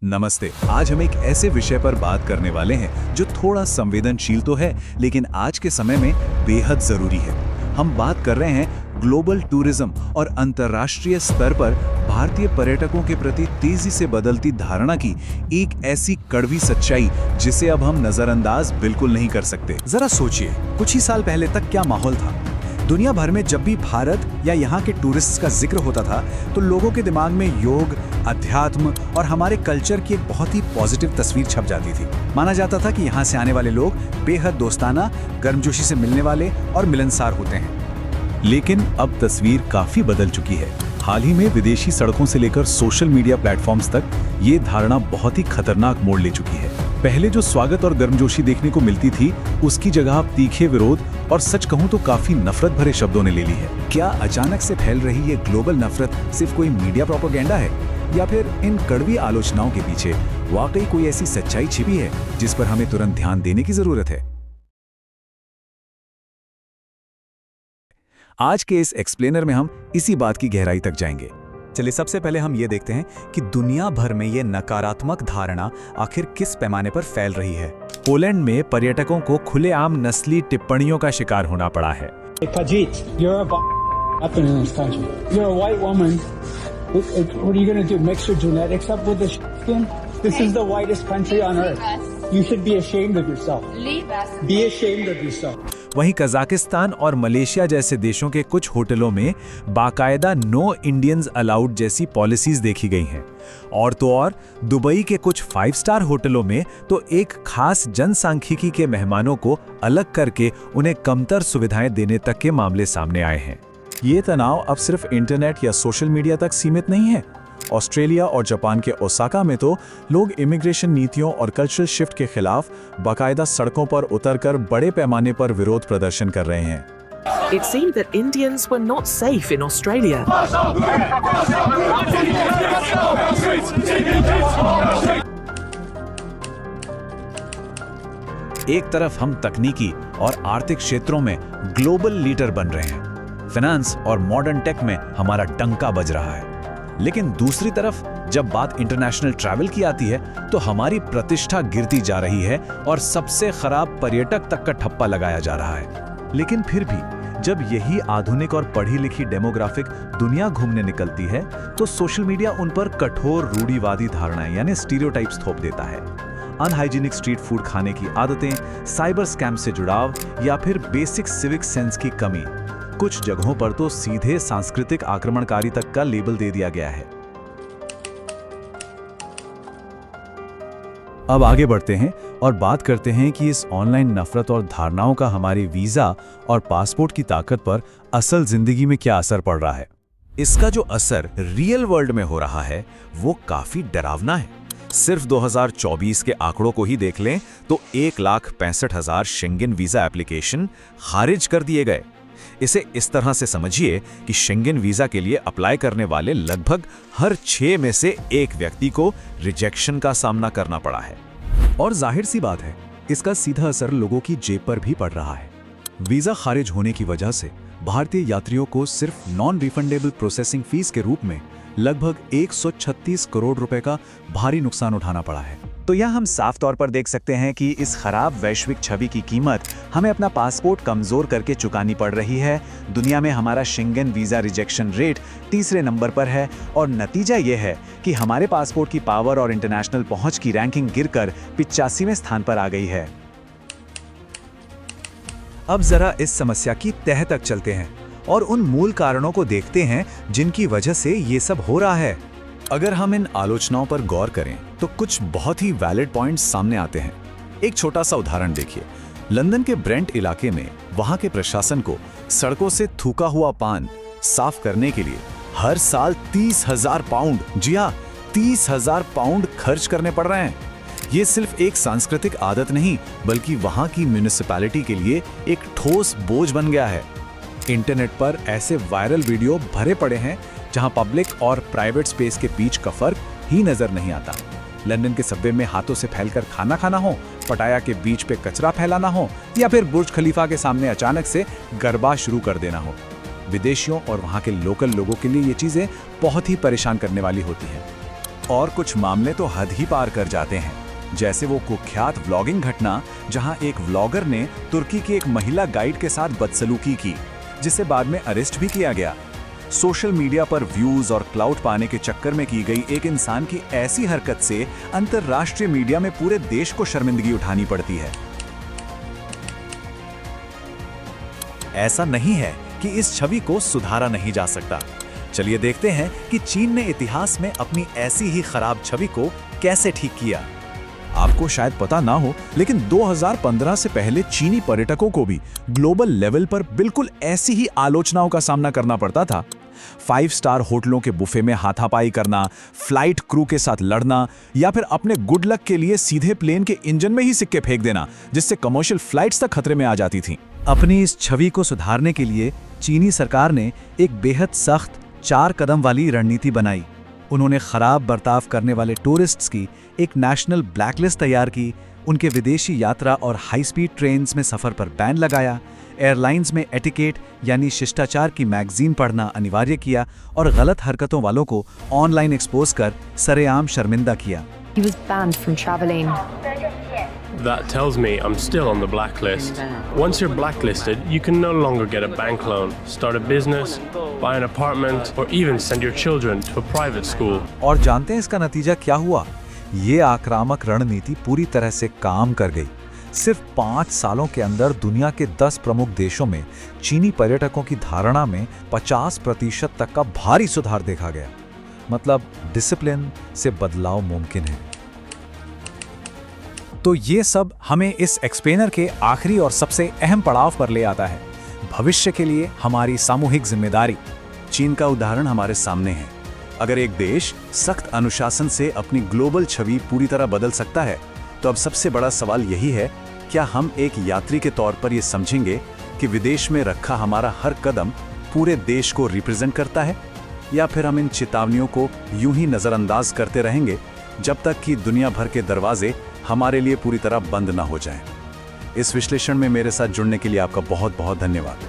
नमस्ते। आज हम एक ऐसे विषय पर बात करने वाले हैं जो थोड़ा संवेदनशील तो है, लेकिन आज के समय में बेहद जरूरी है। हम बात कर रहे हैं ग्लोबल टूरिज्म और अंतर्राष्ट्रीय स्तर पर भारतीय पर्यटकों के प्रति तेजी से बदलती धारणा की एक ऐसी कड़वी सच्चाई जिसे अब हम नजरअंदाज बिल्कुल नहीं कर सकते। जरा सोचिए, कुछ ही साल पहले तक क्या माहौल था। दुनिया भर में जब भी भारत या यहाँ के टूरिस्ट का जिक्र होता था तो लोगों के दिमाग में योग, अध्यात्म और हमारे कल्चर की एक बहुत ही पॉजिटिव तस्वीर छप जाती थी। माना जाता था कि यहाँ से आने वाले लोग बेहद दोस्ताना, गर्मजोशी से मिलने वाले और मिलनसार होते हैं। लेकिन अब तस्वीर काफी बदल चुकी है। हाल ही में विदेशी सड़कों से लेकर सोशल मीडिया प्लेटफॉर्म्स तक ये धारणा बहुत ही खतरनाक मोड़ ले चुकी है। पहले जो स्वागत और गर्मजोशी देखने को मिलती थी, उसकी जगह अब तीखे विरोध और सच कहूं तो काफी नफरत भरे शब्दों ने ले ली है। क्या अचानक से फैल रही ये ग्लोबल नफरत सिर्फ कोई मीडिया प्रोपेगेंडा है, या फिर इन कड़वी आलोचनाओं के पीछे वाकई कोई ऐसी सच्चाई छिपी है जिस पर हमें तुरंत ध्यान देने की जरूरत है? आज के इस एक्सप्लेनर में हम इसी बात की गहराई तक जाएंगे। चलिए सबसे पहले हम ये देखते हैं कि दुनिया भर में ये नकारात्मक धारणा आखिर किस पैमाने पर फैल रही है। पोलैंड में पर्यटकों को खुलेआम नस्ली टिप्पणियों का शिकार होना पड़ा है। Kajit, you're a weapon in this country. You're a white woman. What are you going to do? Mix your genetics up with the skin? This is the whitest country on earth. You should be ashamed of yourself. Be ashamed of yourself. वहीं Kazakhstan और Malaysia जैसे देशों के कुछ होटलों में बाकायदा know Indians allowed जैसी पॉलिसीज देखी गई हैं। और तो और दुबई के कुछ 5 स्टार होटलों में तो एक खास जनसांख्यिकी के मेहमानों को अलग करके उन्हें कमतर सुविधाएं देने तक के मामले सामने आए हैं। ये तनाव अब सिर्फ इंटरनेट या सोशल मीडिया तक सीमित नहीं है। ऑस्ट्रेलिया और जापान के ओसाका में तो लोग इमिग्रेशन नीतियों और कल्चरल शिफ्ट के खिलाफ बाकायदा सड़कों पर उतरकर बड़े पैमाने पर विरोध प्रदर्शन कर रहे हैं। It seemed that Indians were not safe in Australia. एक तरफ हम तकनीकी और आर्थिक क्षेत्रों में ग्लोबल लीडर बन रहे हैं, फाइनेंस और मॉडर्न टेक में हमारा डंका बज रहा है, लेकिन दूसरी तरफ जब बात इंटरनेशनल ट्रैवल की आती है तो हमारी प्रतिष्ठा गिरती जा रही है और सबसे खराब पर्यटक तक का ठप्पा लगाया जा रहा है। लेकिन फिर भी जब यही आधुनिक और पढ़ी लिखी डेमोग्राफिक दुनिया घूमने निकलती है तो सोशल मीडिया उन पर कठोर रूढ़िवादी धारणाएं यानी स्टीरियोटाइप्स थोप देता है। अनहाइजीनिक स्ट्रीट फूड खाने की आदतें, साइबर स्कैम से जुड़ाव या फिर बेसिक सिविक सेंस की कमी, कुछ जगहों पर तो सीधे सांस्कृतिक आक्रमणकारी तक का लेबल दे दिया गया है। अब आगे बढ़ते हैं और बात करते हैं कि इस ऑनलाइन नफरत और धारणाओं का हमारी वीजा और पासपोर्ट की ताकत पर असल जिंदगी में क्या असर पड़ रहा है। इसका जो असर रियल वर्ल्ड में हो रहा है वो काफी डरावना है। सिर्फ 2024 के आंकड़ों को ही देख लें तो 1,65,000 शेंगेन वीजा एप्लीकेशन खारिज कर दिए गए। इसे इस तरह से समझिए कि शेंगेन वीजा के लिए अप्लाई करने वाले लगभग हर 6 में से 1 व्यक्ति को रिजेक्शन का सामना करना पड़ा है। और जाहिर सी बात है, इसका सीधा असर लोगों की जेब पर भी पड़ रहा है। वीजा खारिज होने की वजह से भारतीय यात्रियों को सिर्फ नॉन रिफंडेबल प्रोसेसिंग फीस के रूप में लगभग 136 करोड़ रुपए का भारी नुकसान उठाना पड़ा है। तो यह हम साफ तौर पर देख सकते हैं कि इस खराब वैश्विक छवि की कीमत हमें अपना पासपोर्ट कमजोर करके चुकानी पड़ रही है। दुनिया में हमारा शेंगेन वीजा रिजेक्शन रेट तीसरे नंबर पर है और नतीजा यह है कि हमारे पासपोर्ट की पावर और इंटरनेशनल पहुंच की रैंकिंग गिरकर 85वें स्थान पर आ गई है। अब जरा इस समस्या की तह तक चलते हैं और उन मूल कारणों को देखते हैं जिनकी वजह से ये सब हो रहा है। अगर हम इन आलोचनाओं पर गौर करें तो कुछ बहुत ही वैलिड पॉइंट्स सामने आते हैं। एक छोटा सा उदाहरण देखिए। लंदन के ब्रेंट इलाके में वहां के प्रशासन को सड़कों से थूका हुआ पान साफ करने के लिए हर साल 30,000 पाउंड, जी हाँ 30,000 पाउंड खर्च करने पड़ रहे हैं। ये सिर्फ एक सांस्कृतिक आदत नहीं बल्कि वहां की म्युनिसिपैलिटी के लिए एक ठोस बोझ बन गया है। इंटरनेट पर ऐसे वायरल वीडियो भरे पड़े हैं जहां पब्लिक और प्राइवेट स्पेस के बीच का फर्क ही नजर नहीं आता। लंदन के सबवे में हाथों से फैलकर खाना खाना हो, पटाया के बीच पे कचरा फैलाना हो या फिर बुर्ज खलीफा के सामने अचानक से गरबा शुरू कर देना हो। विदेशियों और वहां के लोकल लोगों के लिए ये चीजें बहुत ही परेशान करने वाली होती हैं। और कुछ मामले तो हद ही पार कर जाते हैं, जैसे वो कुख्यात व्लॉगिंग घटना जहां एक व्लॉगर ने तुर्की की एक महिला गाइड के साथ बदसलूकी की, जिसे बाद में अरेस्ट भी किया गया। सोशल मीडिया पर व्यूज और क्लाउड पाने के चक्कर में की गई एक इंसान की ऐसी हरकत से अंतर्राष्ट्रीय मीडिया में पूरे देश को शर्मिंदगी उठानी पड़ती है। ऐसा नहीं है कि इस छवि को सुधारा नहीं जा सकता। चलिए देखते हैं कि चीन ने इतिहास में अपनी ऐसी ही खराब छवि को कैसे ठीक किया। आपको शायद पता ना हो, लेकिन 2015 से पहले चीनी पर्यटकों को भी ग्लोबल लेवल पर बिल्कुल ऐसी ही आलोचनाओं का सामना करना पड़ता था। 5 स्टार होटलों के बुफे में हाथापाई करना, फ्लाइट क्रू के साथ लड़ना या फिर अपने गुड लक के लिए सीधे प्लेन के इंजन में ही सिक्के फेंक देना, जिससे कमर्शियल फ्लाइट्स तक खतरे में आ जाती थीं। अपनी इस छवि को सुधारने के लिए चीनी सरकार ने एक बेहद सख्त 4 कदम वाली रणनीति बनाई। उन्होंने खराब बर्ताव करने वाले टूरिस्ट्स की एक नेशनल ब्लैकलिस्ट तैयार की, उनके विदेशी यात्रा और हाई स्पीड ट्रेन्स में सफ़र पर बैन लगाया, एयरलाइंस में एटिकेट यानी शिष्टाचार की मैगजीन पढ़ना अनिवार्य किया और गलत हरकतों वालों को ऑनलाइन एक्सपोज कर सरेआम शर्मिंदा किया। He was banned from traveling. That tells me I'm still on the blacklist. Once you're blacklisted, you can no longer get a bank loan, start a business, buy an apartment, or even send your children to a private school. और जानते हैं इसका नतीजा क्या हुआ? ये आक्रामक रणनीति पूरी तरह से काम कर गई। सिर्फ 5 सालों के अंदर दुनिया के 10 प्रमुख देशों में चीनी पर्यटकों की धारणा में 50% तक का भारी सुधार देखा गया। मतलब डिसिप्लिन से बदलाव मुमकिन है। तो ये सब हमें इस एक्सप्लेनर के आखिरी और सबसे अहम पड़ाव पर ले आता है, भविष्य के लिए हमारी सामूहिक जिम्मेदारी। चीन का उदाहरण हमारे सामने है। अगर एक देश सख्त अनुशासन से अपनी ग्लोबल छवि पूरी तरह बदल सकता है, तो अब सबसे बड़ा सवाल यही है, क्या हम एक यात्री के तौर पर यह समझेंगे कि विदेश में रखा हमारा हर कदम पूरे देश को रिप्रेजेंट करता है, या फिर हम इन चेतावनियों को यूं ही नज़रअंदाज करते रहेंगे जब तक कि दुनिया भर के दरवाजे हमारे लिए पूरी तरह बंद ना हो जाएं। इस विश्लेषण में मेरे साथ जुड़ने के लिए आपका बहुत बहुत धन्यवाद।